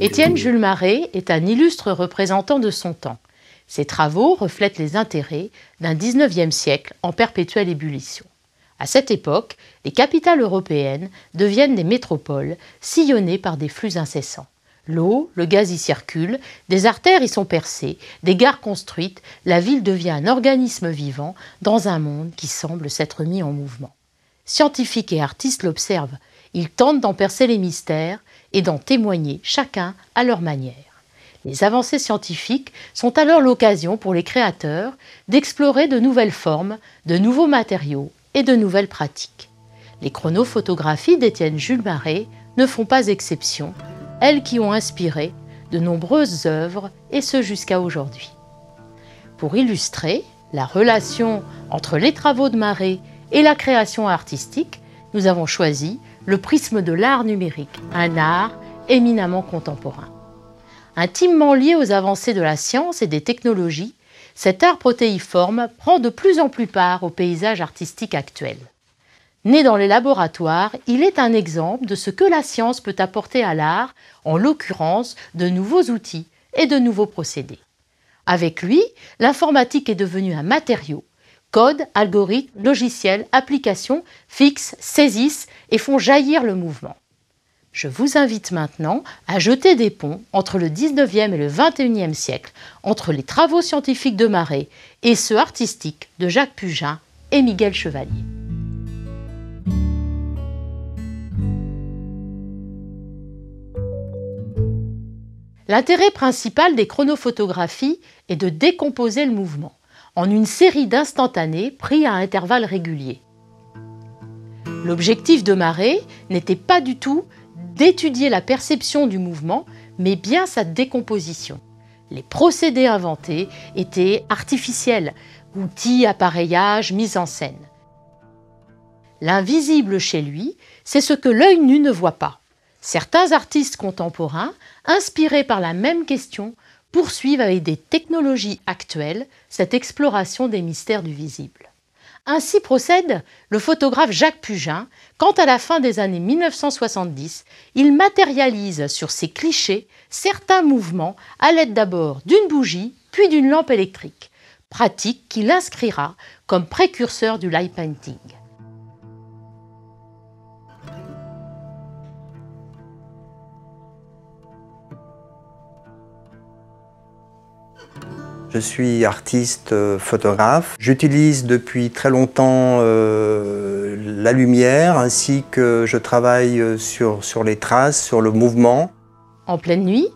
Étienne Jules Marey est un illustre représentant de son temps. Ses travaux reflètent les intérêts d'un XIXe siècle en perpétuelle ébullition. À cette époque, les capitales européennes deviennent des métropoles sillonnées par des flux incessants. L'eau, le gaz y circulent, des artères y sont percées, des gares construites, la ville devient un organisme vivant dans un monde qui semble s'être mis en mouvement. Scientifiques et artistes l'observent, ils tentent d'en percer les mystères et d'en témoigner chacun à leur manière. Les avancées scientifiques sont alors l'occasion pour les créateurs d'explorer de nouvelles formes, de nouveaux matériaux et de nouvelles pratiques. Les chronophotographies d'Étienne Jules Marey ne font pas exception, elles qui ont inspiré de nombreuses œuvres et ce jusqu'à aujourd'hui. Pour illustrer la relation entre les travaux de Marey et la création artistique, nous avons choisi le prisme de l'art numérique, un art éminemment contemporain. Intimement lié aux avancées de la science et des technologies, cet art protéiforme prend de plus en plus part au paysage artistique actuel. Né dans les laboratoires, il est un exemple de ce que la science peut apporter à l'art, en l'occurrence de nouveaux outils et de nouveaux procédés. Avec lui, l'informatique est devenue un matériau. Codes, algorithmes, logiciels, applications fixent, saisissent et font jaillir le mouvement. Je vous invite maintenant à jeter des ponts entre le 19e et le 21e siècle, entre les travaux scientifiques de Marey et ceux artistiques de Jacques Pugin et Miguel Chevalier. L'intérêt principal des chronophotographies est de décomposer le mouvement en une série d'instantanés pris à intervalles réguliers. L'objectif de Marey n'était pas du tout d'étudier la perception du mouvement, mais bien sa décomposition. Les procédés inventés étaient artificiels, outils, appareillages, mise en scène. L'invisible chez lui, c'est ce que l'œil nu ne voit pas. Certains artistes contemporains, inspirés par la même question, poursuivent avec des technologies actuelles cette exploration des mystères du visible. Ainsi procède le photographe Jacques Pugin quand, à la fin des années 1970, il matérialise sur ses clichés certains mouvements à l'aide d'abord d'une bougie puis d'une lampe électrique, pratique qu'il inscrira comme précurseur du light painting. Je suis artiste photographe. J'utilise depuis très longtemps la lumière ainsi que je travaille sur les traces, sur le mouvement. En pleine nuit,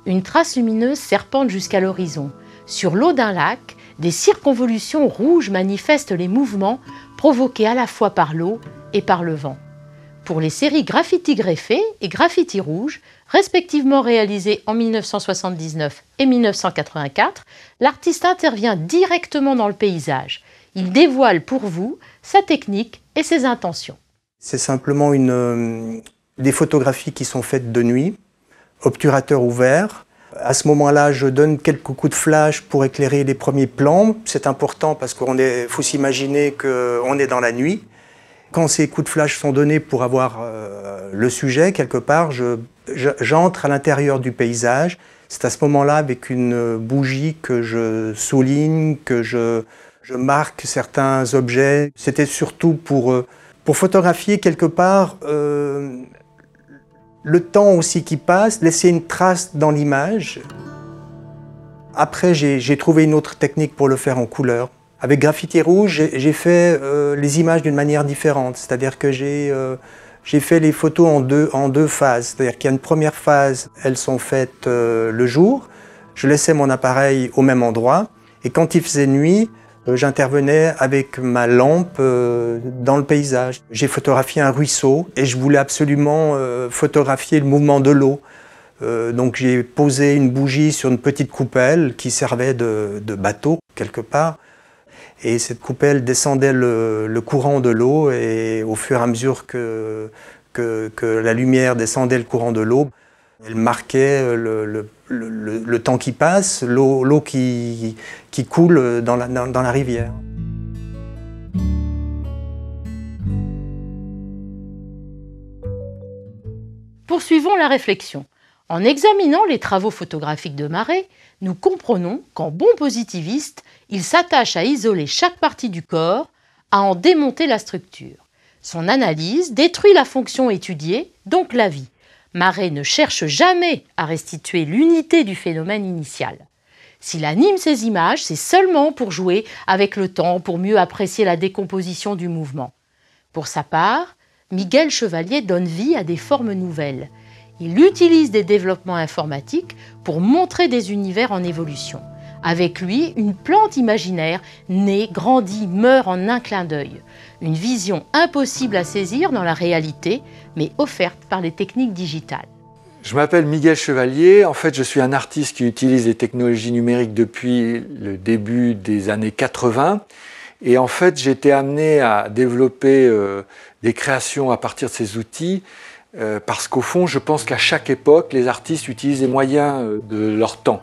une trace lumineuse serpente jusqu'à l'horizon. Sur l'eau d'un lac, des circonvolutions rouges manifestent les mouvements provoqués à la fois par l'eau et par le vent. Pour les séries Graffiti greffé et Graffiti rouge, respectivement réalisées en 1979 et 1984, l'artiste intervient directement dans le paysage. Il dévoile pour vous sa technique et ses intentions. C'est simplement des photographies qui sont faites de nuit, obturateur ouvert. À ce moment-là, je donne quelques coups de flash pour éclairer les premiers plans. C'est important parce qu'il faut s'imaginer qu'on est dans la nuit. Quand ces coups de flash sont donnés pour avoir le sujet, quelque part, j'entre à l'intérieur du paysage. C'est à ce moment-là, avec une bougie, que je souligne, que je marque certains objets. C'était surtout pour photographier quelque part le temps aussi qui passe, laisser une trace dans l'image. Après, j'ai trouvé une autre technique pour le faire en couleur. Avec Graffiti rouge, j'ai fait les images d'une manière différente. C'est-à-dire que j'ai fait les photos en deux phases. C'est-à-dire qu'il y a une première phase, elles sont faites le jour. Je laissais mon appareil au même endroit. Et quand il faisait nuit, j'intervenais avec ma lampe dans le paysage. J'ai photographié un ruisseau et je voulais absolument photographier le mouvement de l'eau. Donc j'ai posé une bougie sur une petite coupelle qui servait de bateau quelque part. Et cette coupelle descendait le courant de l'eau et au fur et à mesure que la lumière descendait le courant de l'eau, Elle marquait le temps qui passe, l'eau qui coule dans la rivière. Poursuivons la réflexion. En examinant les travaux photographiques de Marey, nous comprenons qu'en bon positiviste, il s'attache à isoler chaque partie du corps, à en démonter la structure. Son analyse détruit la fonction étudiée, donc la vie. Marey ne cherche jamais à restituer l'unité du phénomène initial. S'il anime ses images, c'est seulement pour jouer avec le temps, pour mieux apprécier la décomposition du mouvement. Pour sa part, Miguel Chevalier donne vie à des formes nouvelles. Il utilise des développements informatiques pour montrer des univers en évolution. Avec lui, une plante imaginaire naît, grandit, meurt en un clin d'œil. Une vision impossible à saisir dans la réalité, mais offerte par les techniques digitales. Je m'appelle Miguel Chevalier. En fait, je suis un artiste qui utilise les technologies numériques depuis le début des années 80. Et en fait, j'ai été amené à développer des créations à partir de ces outils parce qu'au fond, je pense qu'à chaque époque, les artistes utilisent les moyens de leur temps.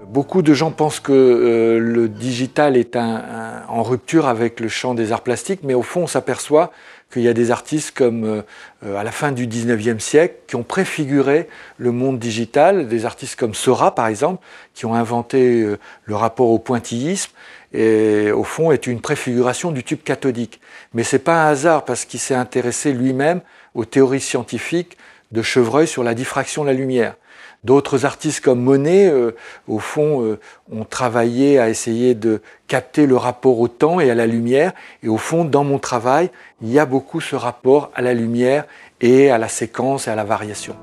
Beaucoup de gens pensent que le digital est en rupture avec le champ des arts plastiques, mais au fond, on s'aperçoit qu'il y a des artistes comme à la fin du 19e siècle qui ont préfiguré le monde digital, des artistes comme Seurat par exemple, qui ont inventé le rapport au pointillisme, et au fond est une préfiguration du tube cathodique. Mais ce n'est pas un hasard parce qu'il s'est intéressé lui-même aux théories scientifiques de Chevreuil sur la diffraction de la lumière. D'autres artistes comme Monet, au fond, ont travaillé à essayer de capter le rapport au temps et à la lumière. Et au fond, dans mon travail, il y a beaucoup ce rapport à la lumière et à la séquence et à la variation.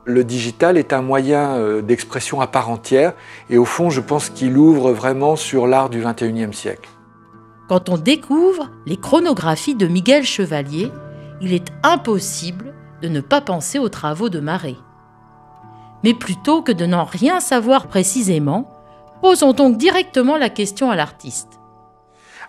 Le digital est un moyen d'expression à part entière. Et au fond, je pense qu'il ouvre vraiment sur l'art du XXIe siècle. Quand on découvre les chronographies de Miguel Chevalier, il est impossible de ne pas penser aux travaux de Marey. Mais plutôt que de n'en rien savoir précisément, posons donc directement la question à l'artiste.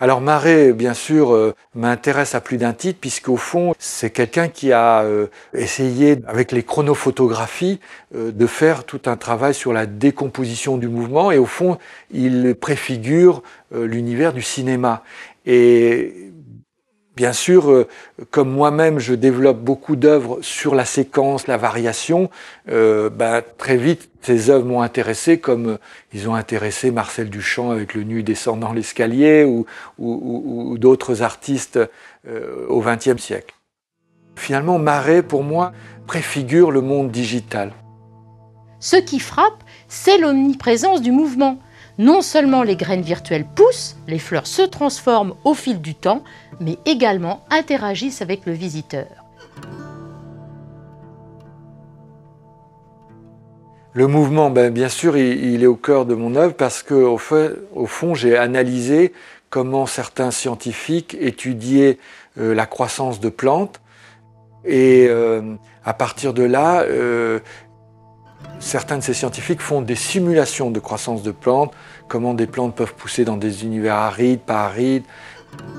Alors Marey, bien sûr, m'intéresse à plus d'un titre, puisqu'au fond, c'est quelqu'un qui a essayé, avec les chronophotographies, de faire tout un travail sur la décomposition du mouvement, et au fond, il préfigure l'univers du cinéma. Et bien sûr, comme moi-même, je développe beaucoup d'œuvres sur la séquence, la variation, très vite, ces œuvres m'ont intéressé, comme ils ont intéressé Marcel Duchamp avec le nu descendant l'escalier ou d'autres artistes au XXe siècle. Finalement, Marey, pour moi, préfigure le monde digital. Ce qui frappe, c'est l'omniprésence du mouvement. Non seulement les graines virtuelles poussent, les fleurs se transforment au fil du temps, mais également interagissent avec le visiteur. Le mouvement, bien sûr, il est au cœur de mon œuvre parce qu'au fond, j'ai analysé comment certains scientifiques étudiaient la croissance de plantes. Et à partir de là, certains de ces scientifiques font des simulations de croissance de plantes, comment des plantes peuvent pousser dans des univers arides, pas arides.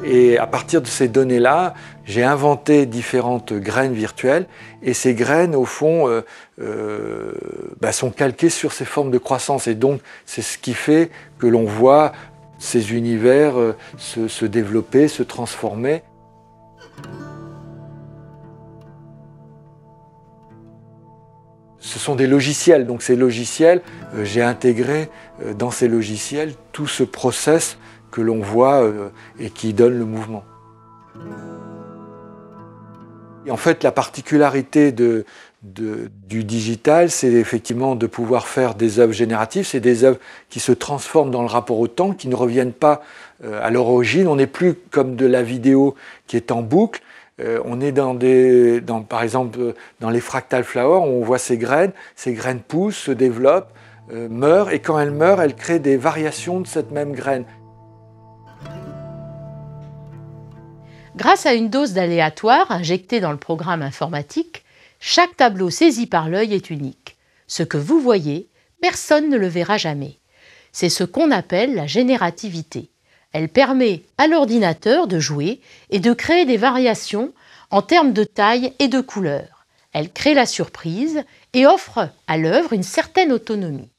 Et à partir de ces données-là, j'ai inventé différentes graines virtuelles. Et ces graines, au fond, sont calquées sur ces formes de croissance. Et donc, c'est ce qui fait que l'on voit ces univers se développer, se transformer. Ce sont des logiciels, donc ces logiciels, j'ai intégré dans ces logiciels tout ce process que l'on voit et qui donne le mouvement. Et en fait, la particularité du digital, c'est effectivement de pouvoir faire des œuvres génératives, c'est des œuvres qui se transforment dans le rapport au temps, qui ne reviennent pas à leur origine. On n'est plus comme de la vidéo qui est en boucle. On est par exemple, dans les fractal flowers, où on voit ces graines poussent, se développent, meurent, et quand elles meurent, elles créent des variations de cette même graine. Grâce à une dose d'aléatoire injectée dans le programme informatique, chaque tableau saisi par l'œil est unique. Ce que vous voyez, personne ne le verra jamais. C'est ce qu'on appelle la générativité. Elle permet à l'ordinateur de jouer et de créer des variations en termes de taille et de couleur. Elle crée la surprise et offre à l'œuvre une certaine autonomie.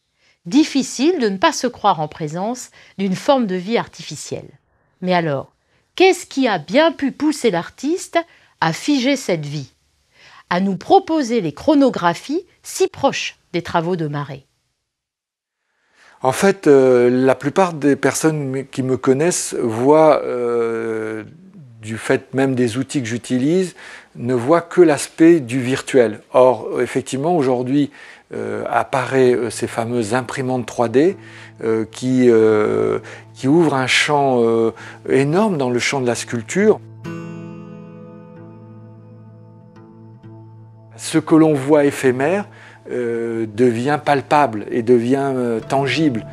Difficile de ne pas se croire en présence d'une forme de vie artificielle. Mais alors, qu'est-ce qui a bien pu pousser l'artiste à figer cette vie, à nous proposer les chronographies si proches des travaux de Marais? En fait, la plupart des personnes qui me connaissent voient, du fait même des outils que j'utilise, ne voient que l'aspect du virtuel. Or, effectivement, aujourd'hui, apparaissent ces fameuses imprimantes 3D qui ouvrent un champ énorme dans le champ de la sculpture. Ce que l'on voit éphémère devient palpable et devient tangible.